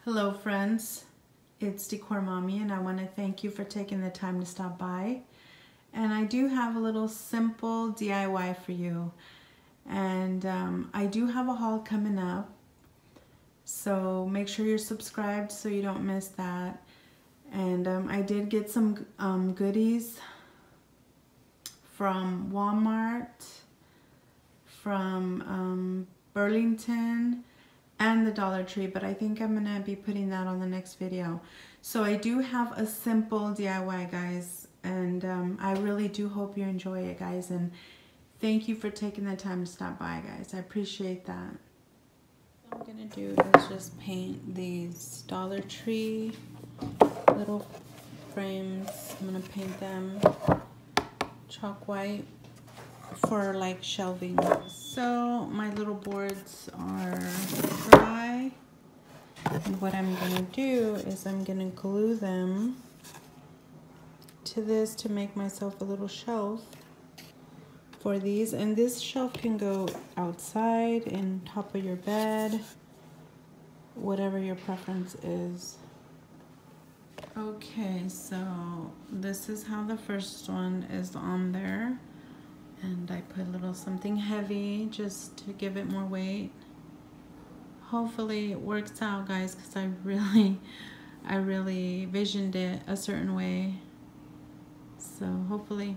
Hello friends, it's Decor.mommy and I want to thank you for taking the time to stop by. And I do have a little simple DIY for you. And I do have a haul coming up. So make sure you're subscribed so you don't miss that. And I did get some goodies from Walmart, from Burlington, and the Dollar Tree, but I think I'm gonna be putting that on the next video. So I do have a simple DIY, guys, and I really do hope you enjoy it, guys, and thank you for taking the time to stop by, guys. I appreciate that. What I'm gonna do is just paint these Dollar Tree little frames. I'm gonna paint them chalk white for like shelving. So my little boards are dry, and what I'm gonna do is I'm gonna glue them to this to make myself a little shelf for these, and this shelf can go outside, in top of your bed, whatever your preference is. Okay, so this is how the first one is on there. And I put a little something heavy just to give it more weight. Hopefully it works out, guys, because I really visioned it a certain way. So hopefully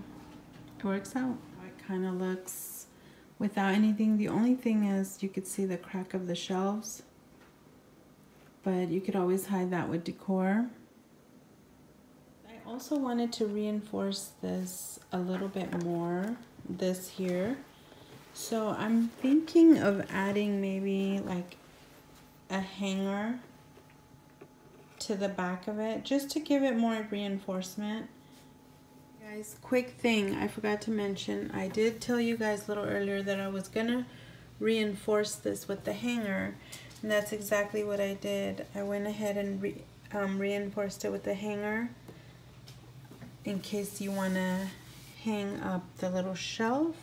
it works out. It kind of looks without anything. The only thing is you could see the crack of the shelves, but you could always hide that with decor. I also wanted to reinforce this a little bit more, this here. So I'm thinking of adding maybe like a hanger to the back of it, just to give it more reinforcement. Guys, quick thing I forgot to mention. I did tell you guys a little earlier that I was gonna reinforce this with the hanger, and that's exactly what I did. I went ahead and reinforced it with the hanger in case you want to hang up the little shelf.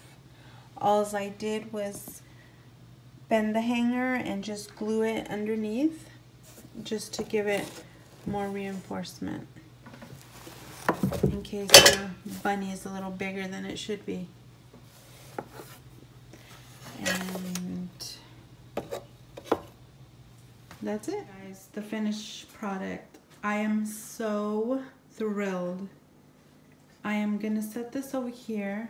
All I did was bend the hanger and just glue it underneath, just to give it more reinforcement in case your bunny is a little bigger than it should be. And that's it, guys, the finished product. I am so thrilled. I am gonna set this over here,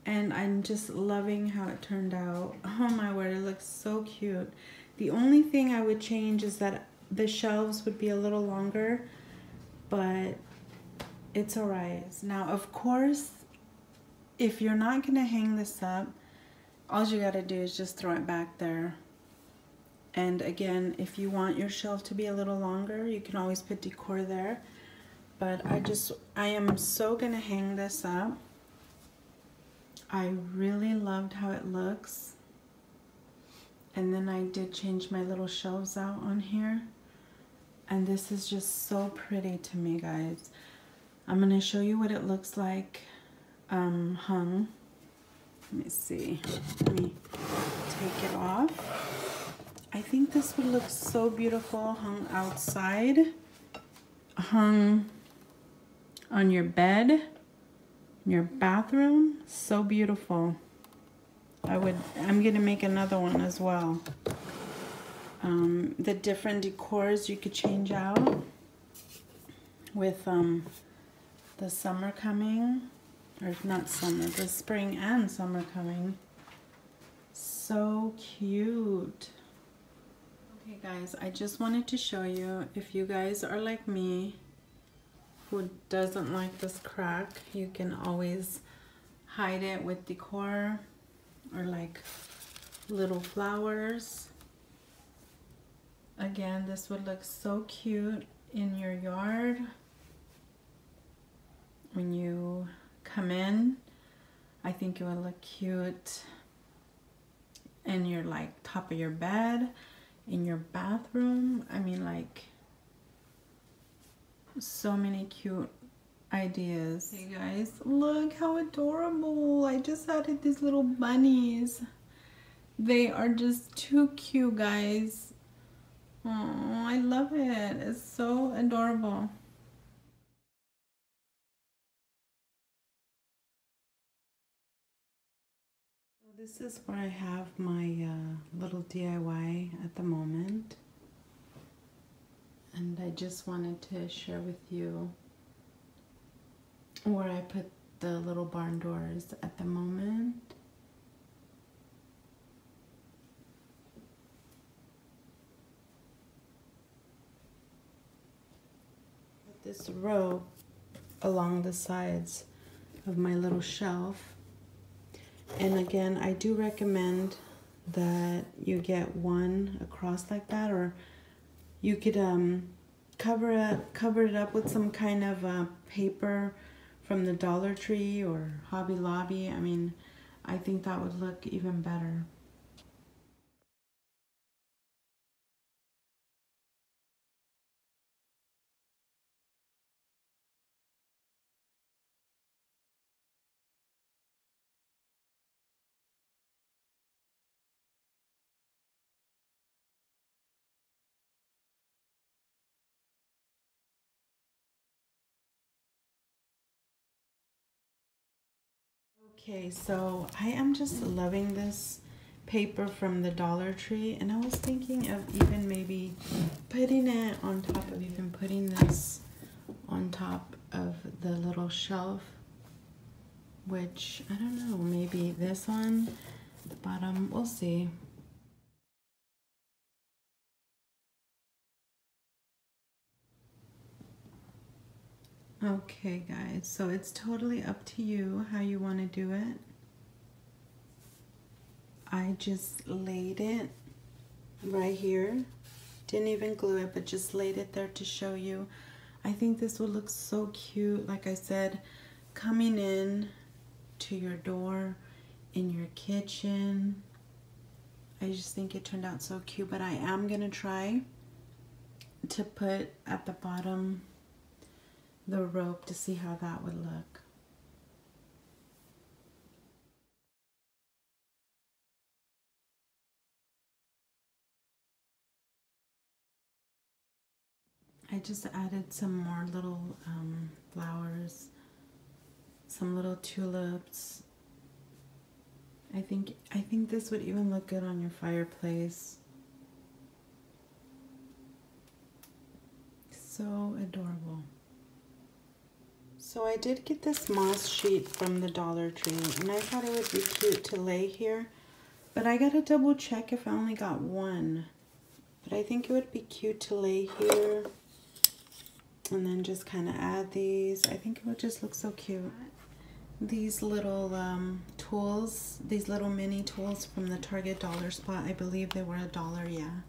and I'm just loving how it turned out. Oh my word, it looks so cute. The only thing I would change is that the shelves would be a little longer, but it's alright. Now, of course, if you're not gonna hang this up, all you gotta do is just throw it back there. And again, if you want your shelf to be a little longer, you can always put decor there. But I am so gonna hang this up. I really loved how it looks. And then I did change my little shelves out on here. And this is just so pretty to me, guys. I'm gonna show you what it looks like hung. Let me see, let me take it off. I think this would look so beautiful hung outside, hung on your bed, your bathroom. So beautiful. I'm gonna make another one as well. The different decors you could change out with the summer coming, or not summer, the spring and summer coming. So cute. Okay guys, I just wanted to show you, if you guys are like me, who doesn't like this crack, you can always hide it with decor or like little flowers. Again, this would look so cute in your yard when you come in. I think it would look cute in your like top of your bed, in your bathroom. I mean, like, so many cute ideas. Hey guys, look how adorable. I just added these little bunnies. They are just too cute, guys. Oh, I love it. It's so adorable. So this is where I have my little DIY at the moment. And I just wanted to share with you where I put the little barn doors at the moment. This rope along the sides of my little shelf. And again, I do recommend that you get one across like that, or you could cover it up with some kind of paper from the Dollar Tree or Hobby Lobby. I mean, I think that would look even better. Okay, so I am just loving this paper from the Dollar Tree, and I was thinking of even maybe putting it on top of even putting this on top of the little shelf, which I don't know, maybe this one, the bottom, we'll see. Okay guys, so it's totally up to you how you want to do it. I just laid it right here, didn't even glue it, but just laid it there to show you. I think this will look so cute, like I said, coming in to your door, in your kitchen. I just think it turned out so cute, but I am gonna try to put at the bottom the rope to see how that would look. I just added some more little flowers, some little tulips. I think this would even look good on your fireplace. So adorable. So I did get this moss sheet from the Dollar Tree, and I thought it would be cute to lay here, but I gotta double check if I only got one. But I think it would be cute to lay here and then just kind of add these. I think it would just look so cute. These little tools, these little mini tools from the Target dollar spot, I believe they were $1, yeah.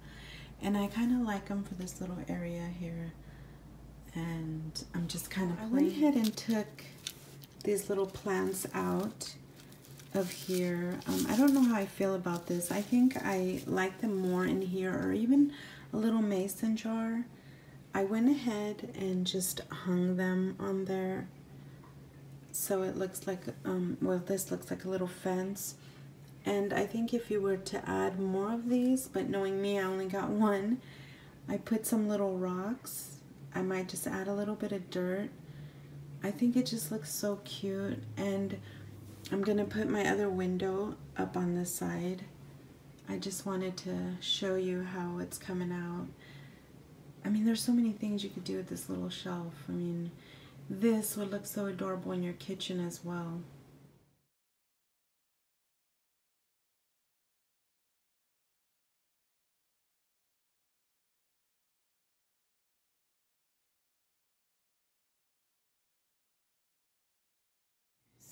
And I kind of like them for this little area here. And I'm just kind of playing. I went ahead and took these little plants out of here. I don't know how I feel about this. I think I like them more in here, or even a little mason jar. I went ahead and just hung them on there. So it looks like, well, this looks like a little fence. And I think if you were to add more of these, but knowing me, I only got one, I put some little rocks. I might just add a little bit of dirt. I think it just looks so cute. And I'm gonna put my other window up on this side. I just wanted to show you how it's coming out. I mean, there's so many things you could do with this little shelf. I mean, this would look so adorable in your kitchen as well.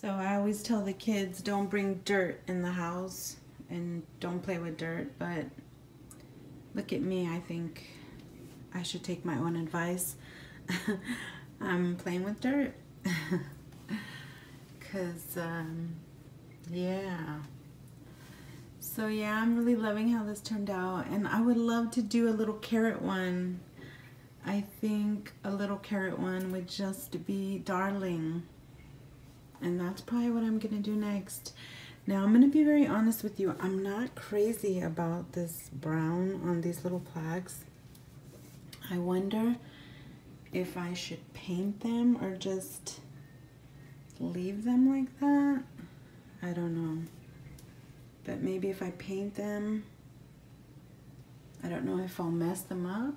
So I always tell the kids, don't bring dirt in the house and don't play with dirt, but look at me, I think I should take my own advice. I'm playing with dirt. Cause yeah. So yeah, I'm really loving how this turned out, and I would love to do a little carrot one. I think a little carrot one would just be darling. And that's probably what I'm gonna do next. Now I'm gonna be very honest with you. I'm not crazy about this brown on these little plaques. I wonder if I should paint them or just leave them like that. I don't know. But maybe if I paint them, I don't know if I'll mess them up.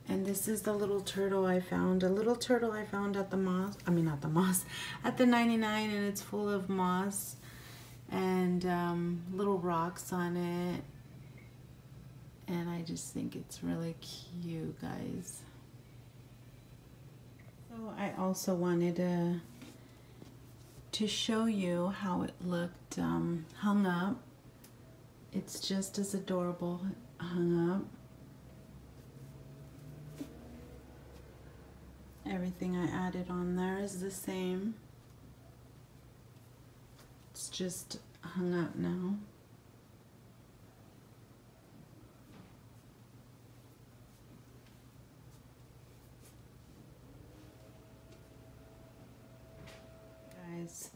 And this is the little turtle I found. A little turtle I found at the moss. I mean, not the moss. At the 99, and it's full of moss and little rocks on it. And I just think it's really cute, guys. So I also wanted to show you how it looked hung up. It's just as adorable hung up. Everything I added on there is the same. It's just hung up now. Guys,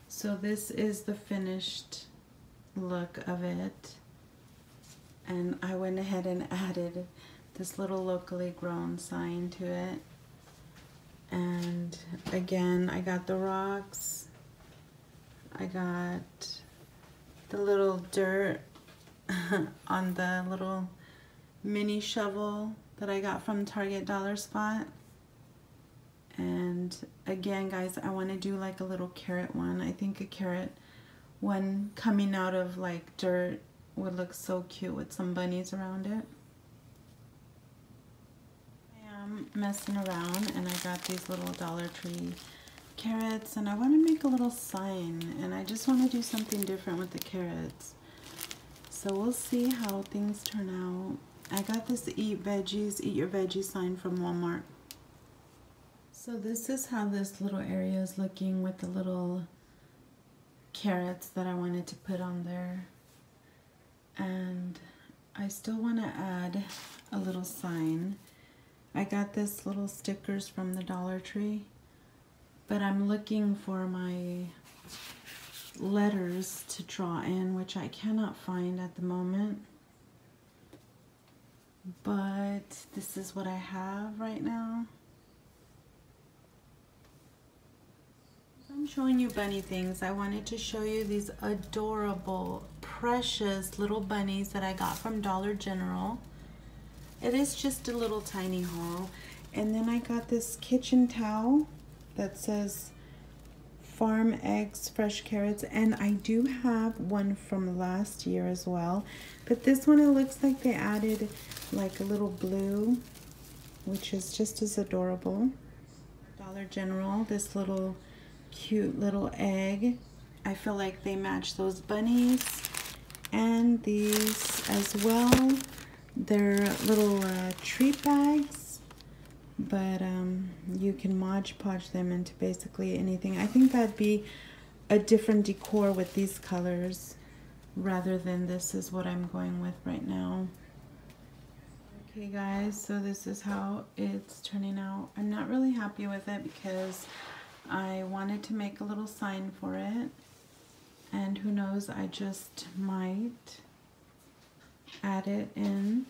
so this is the finished look of it. And I went ahead and added this little locally grown sign to it. And again, I got the rocks, I got the little dirt on the little mini shovel that I got from Target Dollar Spot. And again, guys, I want to do like a little carrot one. I think a carrot one coming out of like dirt would look so cute with some bunnies around it. Messing around, and I got these little Dollar Tree carrots, and I want to make a little sign, and I just want to do something different with the carrots. So we'll see how things turn out. I got this Eat Veggies, Eat Your Veggies sign from Walmart. So this is how this little area is looking with the little carrots that I wanted to put on there. And I still want to add a little sign. I got this little stickers from the Dollar Tree, but I'm looking for my letters to draw in, which I cannot find at the moment. But this is what I have right now. I'm showing you bunny things. I wanted to show you these adorable, precious little bunnies that I got from Dollar General. It is just a little tiny haul. And then I got this kitchen towel that says Farm Eggs, Fresh Carrots. And I do have one from last year as well. But this one, it looks like they added like a little blue, which is just as adorable. Dollar General, this little cute little egg. I feel like they match those bunnies. And these as well. They're little treat bags, but you can Mod Podge them into basically anything. I think that'd be a different decor with these colors rather than this is what I'm going with right now. Okay guys, so this is how it's turning out. I'm not really happy with it because I wanted to make a little sign for it, and who knows, I just might add it in.